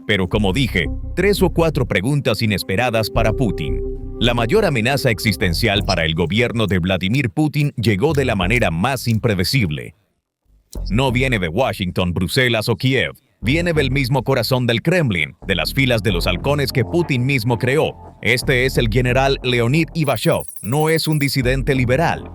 Pero como dije, 3 o 4 preguntas inesperadas para Putin. La mayor amenaza existencial para el gobierno de Vladimir Putin llegó de la manera más impredecible. No viene de Washington, Bruselas o Kiev. Viene del mismo corazón del Kremlin, de las filas de los halcones que Putin mismo creó. Este es el general Leonid Ivashov, no es un disidente liberal.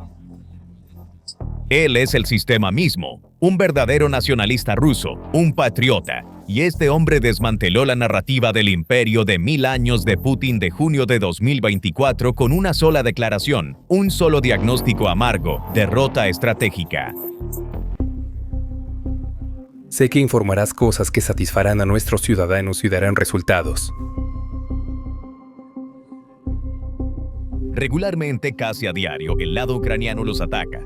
Él es el sistema mismo, un verdadero nacionalista ruso, un patriota. Y este hombre desmanteló la narrativa del imperio de 1000 años de Putin de junio de 2024 con una sola declaración, un solo diagnóstico amargo, derrota estratégica. Sé que informarás cosas que satisfarán a nuestros ciudadanos y darán resultados. Regularmente, casi a diario, el lado ucraniano los ataca.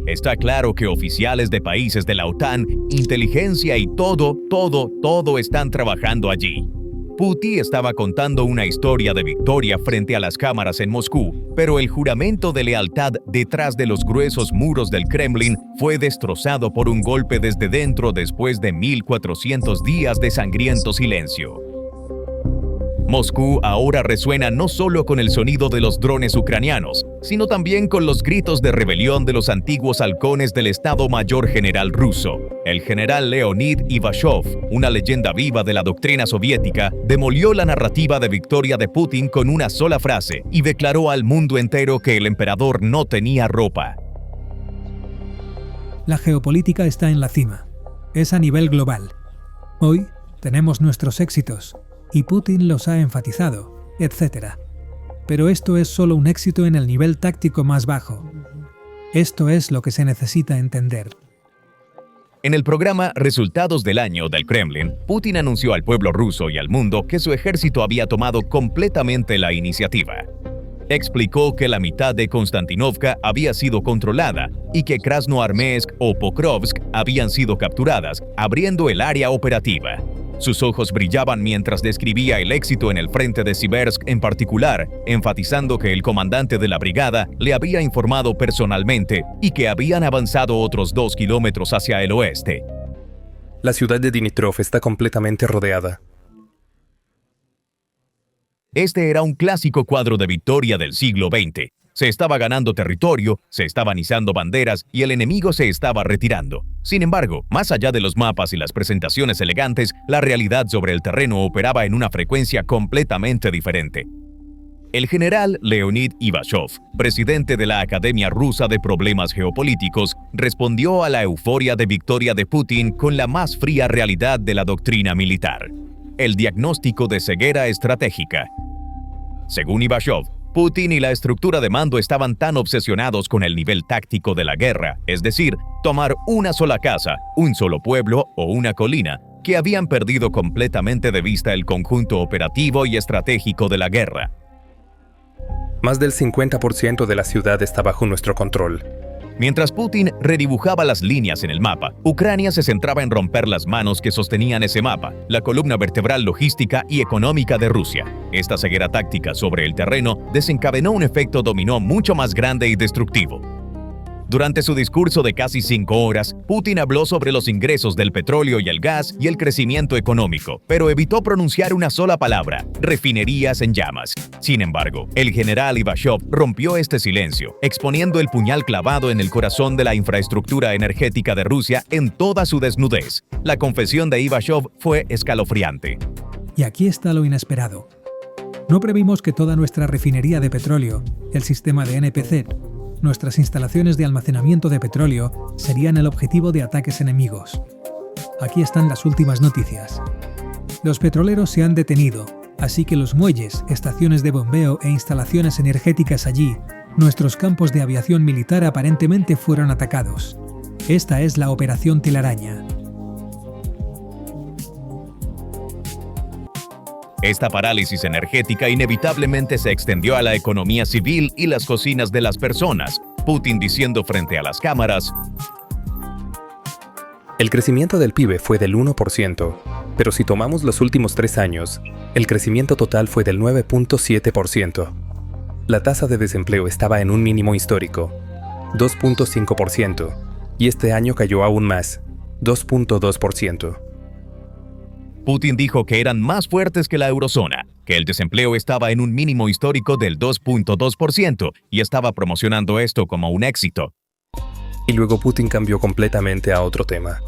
Está claro que oficiales de países de la OTAN, inteligencia y todo están trabajando allí. Putin estaba contando una historia de victoria frente a las cámaras en Moscú, pero el juramento de lealtad detrás de los gruesos muros del Kremlin fue destrozado por un golpe desde dentro después de 1400 días de sangriento silencio. Moscú ahora resuena no solo con el sonido de los drones ucranianos, sino también con los gritos de rebelión de los antiguos halcones del Estado Mayor General ruso. El general Leonid Ivashov, una leyenda viva de la doctrina soviética, demolió la narrativa de victoria de Putin con una sola frase y declaró al mundo entero que el emperador no tenía ropa. La geopolítica está en la cima. Es a nivel global. Hoy tenemos nuestros éxitos, y Putin los ha enfatizado, etc. Pero esto es solo un éxito en el nivel táctico más bajo. Esto es lo que se necesita entender. En el programa Resultados del Año del Kremlin, Putin anunció al pueblo ruso y al mundo que su ejército había tomado completamente la iniciativa. Explicó que la mitad de Konstantinovka había sido controlada y que Krasnoarmeysk o Pokrovsk habían sido capturadas, abriendo el área operativa. Sus ojos brillaban mientras describía el éxito en el frente de Siversk en particular, enfatizando que el comandante de la brigada le había informado personalmente y que habían avanzado otros 2 kilómetros hacia el oeste. La ciudad de Dniprov está completamente rodeada. Este era un clásico cuadro de victoria del siglo XX. Se estaba ganando territorio, se estaban izando banderas y el enemigo se estaba retirando. Sin embargo, más allá de los mapas y las presentaciones elegantes, la realidad sobre el terreno operaba en una frecuencia completamente diferente. El general Leonid Ivashov, presidente de la Academia Rusa de Problemas Geopolíticos, respondió a la euforia de victoria de Putin con la más fría realidad de la doctrina militar: el diagnóstico de ceguera estratégica. Según Ivashov, Putin y la estructura de mando estaban tan obsesionados con el nivel táctico de la guerra, es decir, tomar una sola casa, un solo pueblo o una colina, que habían perdido completamente de vista el conjunto operativo y estratégico de la guerra. Más del 50% de la ciudad está bajo nuestro control. Mientras Putin redibujaba las líneas en el mapa, Ucrania se centraba en romper las manos que sostenían ese mapa, la columna vertebral logística y económica de Rusia. Esta ceguera táctica sobre el terreno desencadenó un efecto dominó mucho más grande y destructivo. Durante su discurso de casi 5 horas, Putin habló sobre los ingresos del petróleo y el gas y el crecimiento económico, pero evitó pronunciar una sola palabra: refinerías en llamas. Sin embargo, el general Ivashov rompió este silencio, exponiendo el puñal clavado en el corazón de la infraestructura energética de Rusia en toda su desnudez. La confesión de Ivashov fue escalofriante. Y aquí está lo inesperado. No previmos que toda nuestra refinería de petróleo, el sistema de NPZ, nuestras instalaciones de almacenamiento de petróleo serían el objetivo de ataques enemigos. Aquí están las últimas noticias. Los petroleros se han detenido, así que los muelles, estaciones de bombeo e instalaciones energéticas allí, nuestros campos de aviación militar aparentemente fueron atacados. Esta es la Operación Telaraña. Esta parálisis energética inevitablemente se extendió a la economía civil y las cocinas de las personas, Putin diciendo frente a las cámaras: el crecimiento del PIB fue del 1%, pero si tomamos los últimos 3 años, el crecimiento total fue del 9.7%. La tasa de desempleo estaba en un mínimo histórico, 2.5%, y este año cayó aún más, 2.2%. Putin dijo que eran más fuertes que la eurozona, que el desempleo estaba en un mínimo histórico del 2.2% y estaba promocionando esto como un éxito. Y luego Putin cambió completamente a otro tema.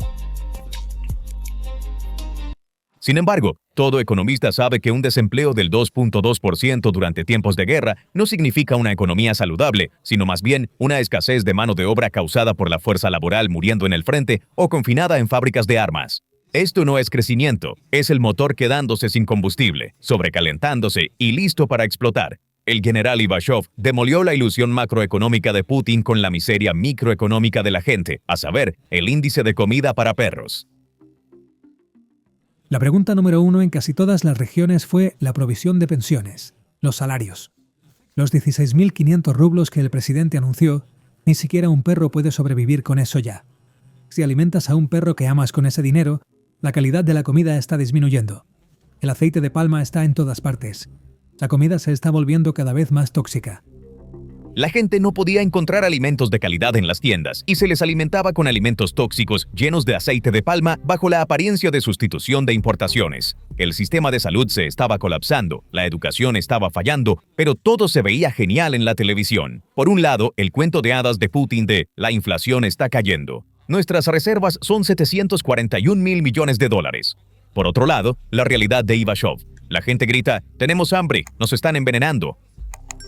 Sin embargo, todo economista sabe que un desempleo del 2.2% durante tiempos de guerra no significa una economía saludable, sino más bien una escasez de mano de obra causada por la fuerza laboral muriendo en el frente o confinada en fábricas de armas. Esto no es crecimiento, es el motor quedándose sin combustible, sobrecalentándose y listo para explotar. El general Ivashov demolió la ilusión macroeconómica de Putin con la miseria microeconómica de la gente, a saber, el índice de comida para perros. La pregunta número 1 en casi todas las regiones fue la provisión de pensiones, los salarios. Los 16.500 rublos que el presidente anunció, ni siquiera un perro puede sobrevivir con eso ya. Si alimentas a un perro que amas con ese dinero, la calidad de la comida está disminuyendo. El aceite de palma está en todas partes. La comida se está volviendo cada vez más tóxica. La gente no podía encontrar alimentos de calidad en las tiendas y se les alimentaba con alimentos tóxicos llenos de aceite de palma bajo la apariencia de sustitución de importaciones. El sistema de salud se estaba colapsando, la educación estaba fallando, pero todo se veía genial en la televisión. Por un lado, el cuento de hadas de Putin de «la inflación está cayendo». Nuestras reservas son 741.000 millones de dólares. Por otro lado, la realidad de Ivashov. La gente grita, tenemos hambre, nos están envenenando.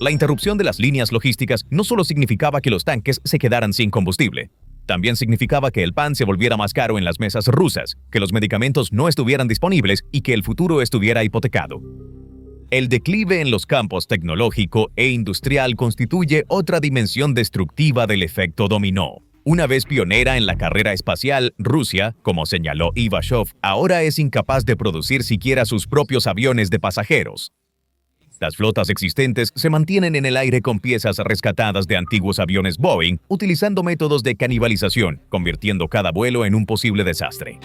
La interrupción de las líneas logísticas no solo significaba que los tanques se quedaran sin combustible. También significaba que el pan se volviera más caro en las mesas rusas, que los medicamentos no estuvieran disponibles y que el futuro estuviera hipotecado. El declive en los campos tecnológico e industrial constituye otra dimensión destructiva del efecto dominó. Una vez pionera en la carrera espacial, Rusia, como señaló Ivashov, ahora es incapaz de producir siquiera sus propios aviones de pasajeros. Las flotas existentes se mantienen en el aire con piezas rescatadas de antiguos aviones Boeing, utilizando métodos de canibalización, convirtiendo cada vuelo en un posible desastre.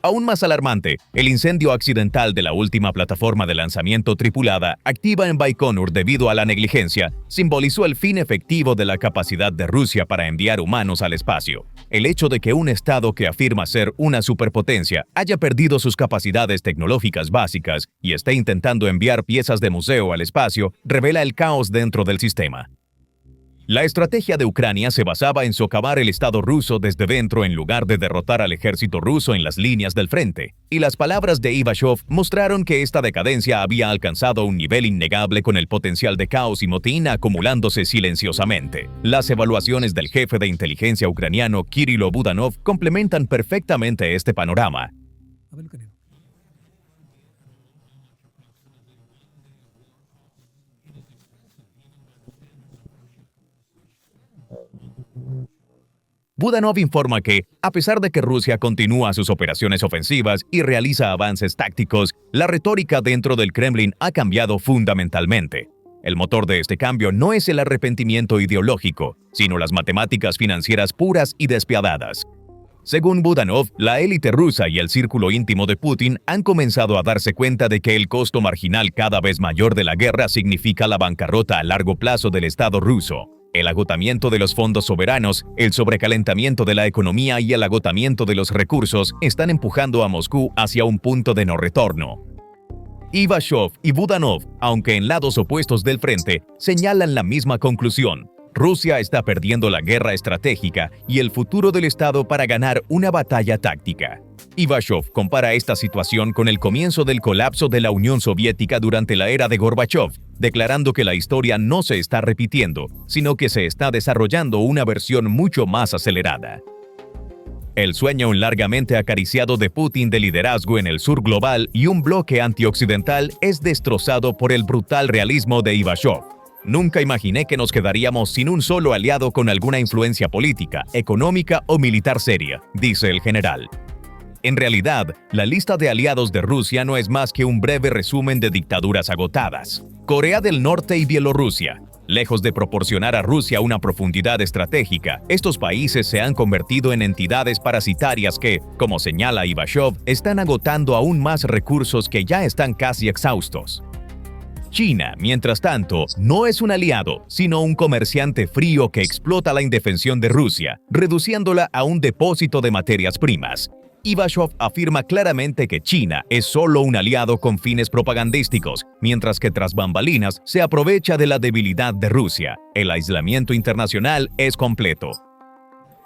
Aún más alarmante, el incendio accidental de la última plataforma de lanzamiento tripulada activa en Baikonur debido a la negligencia simbolizó el fin efectivo de la capacidad de Rusia para enviar humanos al espacio. El hecho de que un Estado que afirma ser una superpotencia haya perdido sus capacidades tecnológicas básicas y esté intentando enviar piezas de museo al espacio revela el caos dentro del sistema. La estrategia de Ucrania se basaba en socavar el Estado ruso desde dentro en lugar de derrotar al ejército ruso en las líneas del frente, y las palabras de Ivashov mostraron que esta decadencia había alcanzado un nivel innegable con el potencial de caos y motín acumulándose silenciosamente. Las evaluaciones del jefe de inteligencia ucraniano Kirilo Budanov complementan perfectamente este panorama. Budanov informa que, a pesar de que Rusia continúa sus operaciones ofensivas y realiza avances tácticos, la retórica dentro del Kremlin ha cambiado fundamentalmente. El motor de este cambio no es el arrepentimiento ideológico, sino las matemáticas financieras puras y despiadadas. Según Budanov, la élite rusa y el círculo íntimo de Putin han comenzado a darse cuenta de que el costo marginal cada vez mayor de la guerra significa la bancarrota a largo plazo del Estado ruso. El agotamiento de los fondos soberanos, el sobrecalentamiento de la economía y el agotamiento de los recursos están empujando a Moscú hacia un punto de no retorno. Ivashov y Budanov, aunque en lados opuestos del frente, señalan la misma conclusión. Rusia está perdiendo la guerra estratégica y el futuro del Estado para ganar una batalla táctica. Ivashov compara esta situación con el comienzo del colapso de la Unión Soviética durante la era de Gorbachov, declarando que la historia no se está repitiendo, sino que se está desarrollando una versión mucho más acelerada. El sueño largamente acariciado de Putin de liderazgo en el sur global y un bloque antioccidental es destrozado por el brutal realismo de Ivashov. Nunca imaginé que nos quedaríamos sin un solo aliado con alguna influencia política, económica o militar seria, dice el general. En realidad, la lista de aliados de Rusia no es más que un breve resumen de dictaduras agotadas. Corea del Norte y Bielorrusia. Lejos de proporcionar a Rusia una profundidad estratégica, estos países se han convertido en entidades parasitarias que, como señala Ivashov, están agotando aún más recursos que ya están casi exhaustos. China, mientras tanto, no es un aliado, sino un comerciante frío que explota la indefensión de Rusia, reduciéndola a un depósito de materias primas. Ivashov afirma claramente que China es solo un aliado con fines propagandísticos, mientras que tras bambalinas se aprovecha de la debilidad de Rusia. El aislamiento internacional es completo.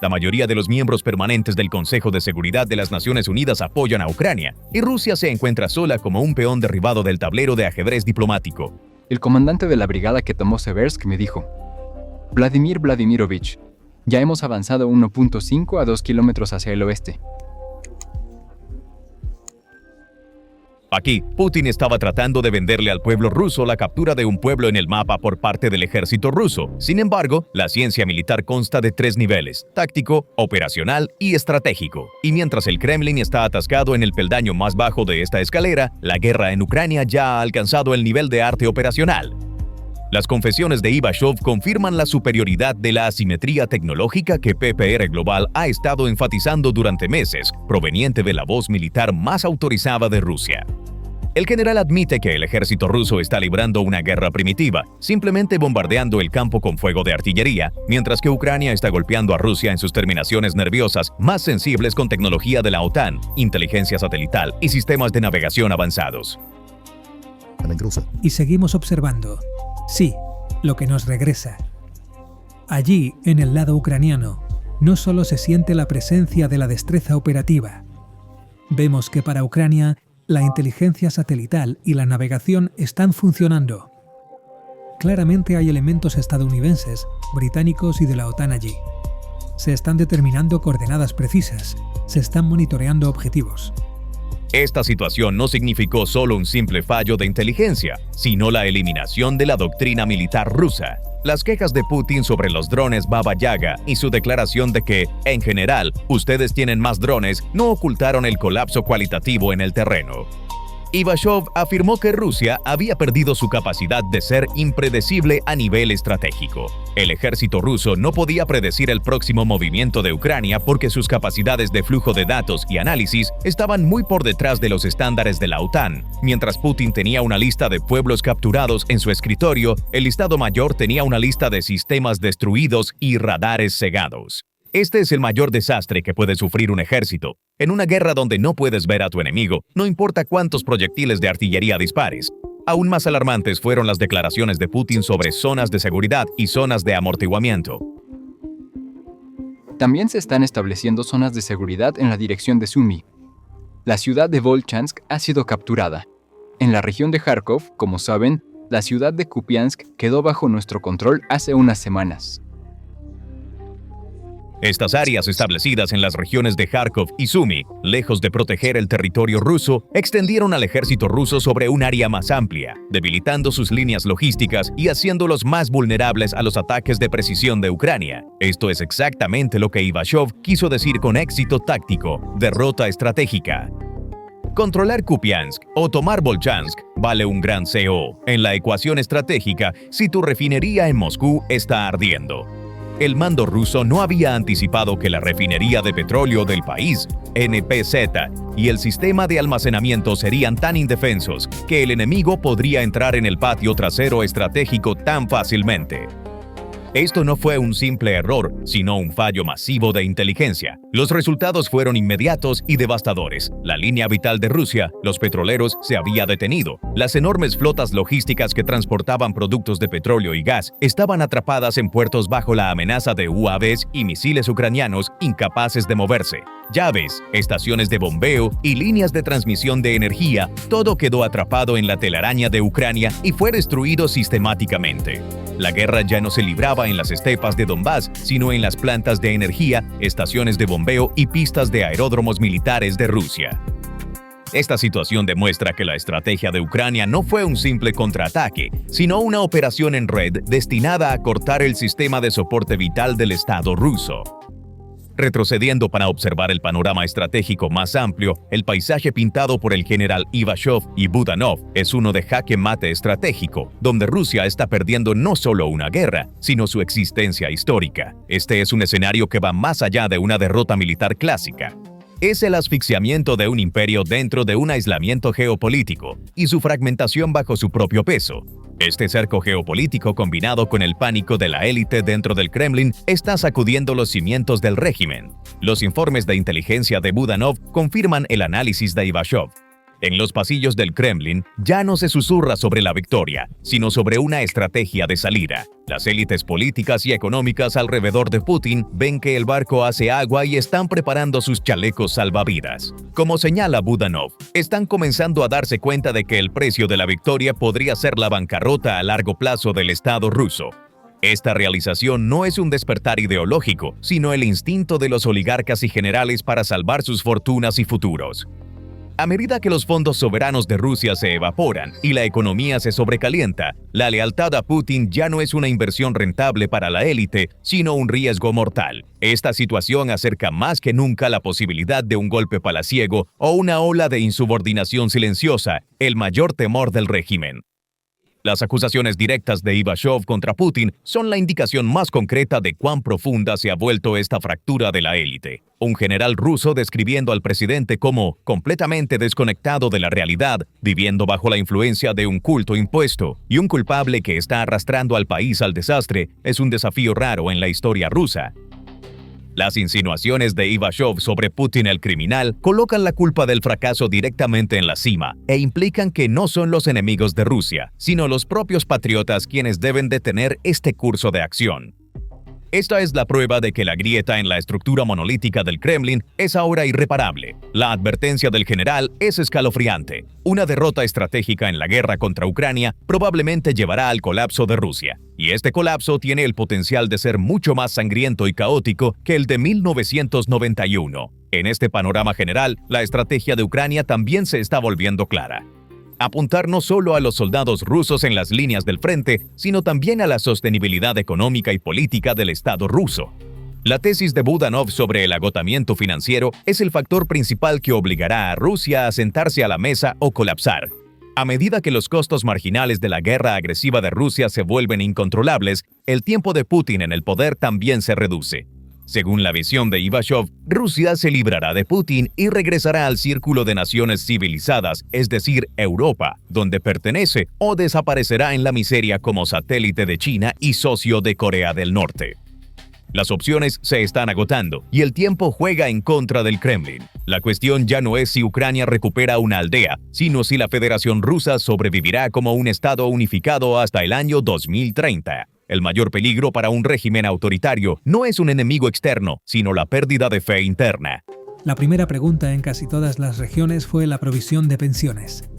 La mayoría de los miembros permanentes del Consejo de Seguridad de las Naciones Unidas apoyan a Ucrania, y Rusia se encuentra sola como un peón derribado del tablero de ajedrez diplomático. El comandante de la brigada que tomó Seversk me dijo: Vladimir Vladimirovich, ya hemos avanzado 1.5 a 2 kilómetros hacia el oeste. Aquí, Putin estaba tratando de venderle al pueblo ruso la captura de un pueblo en el mapa por parte del ejército ruso. Sin embargo, la ciencia militar consta de 3 niveles: táctico, operacional y estratégico. Y mientras el Kremlin está atascado en el peldaño más bajo de esta escalera, la guerra en Ucrania ya ha alcanzado el nivel de arte operacional. Las confesiones de Ivashov confirman la superioridad de la asimetría tecnológica que PPR Global ha estado enfatizando durante meses, proveniente de la voz militar más autorizada de Rusia. El general admite que el ejército ruso está librando una guerra primitiva, simplemente bombardeando el campo con fuego de artillería, mientras que Ucrania está golpeando a Rusia en sus terminaciones nerviosas más sensibles con tecnología de la OTAN, inteligencia satelital y sistemas de navegación avanzados. Y seguimos observando. Sí, lo que nos regresa. Allí, en el lado ucraniano, no solo se siente la presencia de la destreza operativa. Vemos que para Ucrania, la inteligencia satelital y la navegación están funcionando. Claramente hay elementos estadounidenses, británicos y de la OTAN allí. Se están determinando coordenadas precisas, se están monitoreando objetivos. Esta situación no significó solo un simple fallo de inteligencia, sino la eliminación de la doctrina militar rusa. Las quejas de Putin sobre los drones Baba Yaga y su declaración de que, en general, ustedes tienen más drones, no ocultaron el colapso cualitativo en el terreno. Ivashov afirmó que Rusia había perdido su capacidad de ser impredecible a nivel estratégico. El ejército ruso no podía predecir el próximo movimiento de Ucrania porque sus capacidades de flujo de datos y análisis estaban muy por detrás de los estándares de la OTAN. Mientras Putin tenía una lista de pueblos capturados en su escritorio, el Estado Mayor tenía una lista de sistemas destruidos y radares cegados. Este es el mayor desastre que puede sufrir un ejército. En una guerra donde no puedes ver a tu enemigo, no importa cuántos proyectiles de artillería dispares. Aún más alarmantes fueron las declaraciones de Putin sobre zonas de seguridad y zonas de amortiguamiento. También se están estableciendo zonas de seguridad en la dirección de Sumy. La ciudad de Volchansk ha sido capturada. En la región de Kharkov, como saben, la ciudad de Kupiansk quedó bajo nuestro control hace unas semanas. Estas áreas establecidas en las regiones de Kharkov y Sumy, lejos de proteger el territorio ruso, extendieron al ejército ruso sobre un área más amplia, debilitando sus líneas logísticas y haciéndolos más vulnerables a los ataques de precisión de Ucrania. Esto es exactamente lo que Ivashov quiso decir con éxito táctico, derrota estratégica. Controlar Kupiansk o tomar Volchansk vale un gran CO en la ecuación estratégica si tu refinería en Moscú está ardiendo. El mando ruso no había anticipado que la refinería de petróleo del país, NPZ, y el sistema de almacenamiento serían tan indefensos que el enemigo podría entrar en el patio trasero estratégico tan fácilmente. Esto no fue un simple error, sino un fallo masivo de inteligencia. Los resultados fueron inmediatos y devastadores. La línea vital de Rusia, los petroleros, se había detenido. Las enormes flotas logísticas que transportaban productos de petróleo y gas estaban atrapadas en puertos bajo la amenaza de UAVs y misiles ucranianos incapaces de moverse. Llaves, estaciones de bombeo y líneas de transmisión de energía, todo quedó atrapado en la telaraña de Ucrania y fue destruido sistemáticamente. La guerra ya no se libraba en las estepas de Donbass, sino en las plantas de energía, estaciones de bombeo y pistas de aeródromos militares de Rusia. Esta situación demuestra que la estrategia de Ucrania no fue un simple contraataque, sino una operación en red destinada a cortar el sistema de soporte vital del Estado ruso. Retrocediendo para observar el panorama estratégico más amplio, el paisaje pintado por el general Ivashov y Budanov es uno de jaque mate estratégico, donde Rusia está perdiendo no solo una guerra, sino su existencia histórica. Este es un escenario que va más allá de una derrota militar clásica. es el asfixiamiento de un imperio dentro de un aislamiento geopolítico y su fragmentación bajo su propio peso. Este cerco geopolítico combinado con el pánico de la élite dentro del Kremlin está sacudiendo los cimientos del régimen. Los informes de inteligencia de Budanov confirman el análisis de Ivashov. En los pasillos del Kremlin ya no se susurra sobre la victoria, sino sobre una estrategia de salida. Las élites políticas y económicas alrededor de Putin ven que el barco hace agua y están preparando sus chalecos salvavidas. Como señala Budanov, están comenzando a darse cuenta de que el precio de la victoria podría ser la bancarrota a largo plazo del Estado ruso. Esta realización no es un despertar ideológico, sino el instinto de los oligarcas y generales para salvar sus fortunas y futuros. A medida que los fondos soberanos de Rusia se evaporan y la economía se sobrecalienta, la lealtad a Putin ya no es una inversión rentable para la élite, sino un riesgo mortal. Esta situación acerca más que nunca la posibilidad de un golpe palaciego o una ola de insubordinación silenciosa, el mayor temor del régimen. Las acusaciones directas de Ivashov contra Putin son la indicación más concreta de cuán profunda se ha vuelto esta fractura de la élite. Un general ruso describiendo al presidente como completamente desconectado de la realidad, viviendo bajo la influencia de un culto impuesto, y un culpable que está arrastrando al país al desastre, es un desafío raro en la historia rusa. Las insinuaciones de Ivashov sobre Putin el criminal colocan la culpa del fracaso directamente en la cima e implican que no son los enemigos de Rusia, sino los propios patriotas quienes deben detener este curso de acción. Esta es la prueba de que la grieta en la estructura monolítica del Kremlin es ahora irreparable. La advertencia del general es escalofriante. Una derrota estratégica en la guerra contra Ucrania probablemente llevará al colapso de Rusia. Y este colapso tiene el potencial de ser mucho más sangriento y caótico que el de 1991. En este panorama general, la estrategia de Ucrania también se está volviendo clara. Apuntar no solo a los soldados rusos en las líneas del frente, sino también a la sostenibilidad económica y política del Estado ruso. La tesis de Budanov sobre el agotamiento financiero es el factor principal que obligará a Rusia a sentarse a la mesa o colapsar. A medida que los costos marginales de la guerra agresiva de Rusia se vuelven incontrolables, el tiempo de Putin en el poder también se reduce. Según la visión de Ivashov, Rusia se librará de Putin y regresará al círculo de naciones civilizadas, es decir, Europa, donde pertenece, o desaparecerá en la miseria como satélite de China y socio de Corea del Norte. Las opciones se están agotando y el tiempo juega en contra del Kremlin. La cuestión ya no es si Ucrania recupera una aldea, sino si la Federación Rusa sobrevivirá como un Estado unificado hasta el año 2030. El mayor peligro para un régimen autoritario no es un enemigo externo, sino la pérdida de fe interna. La primera pregunta en casi todas las regiones fue la provisión de pensiones.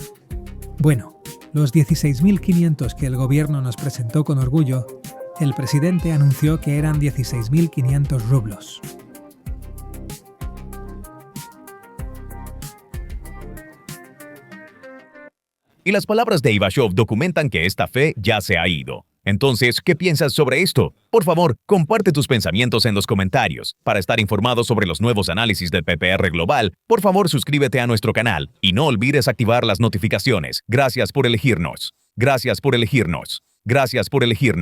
Bueno, los 16.500 que el gobierno nos presentó con orgullo, el presidente anunció que eran 16.500 rublos. Y las palabras de Ivashov documentan que esta fe ya se ha ido. Entonces, ¿qué piensas sobre esto? Por favor, comparte tus pensamientos en los comentarios. Para estar informado sobre los nuevos análisis del PPR Global, por favor suscríbete a nuestro canal y no olvides activar las notificaciones. Gracias por elegirnos. Gracias por elegirnos. Gracias por elegirnos.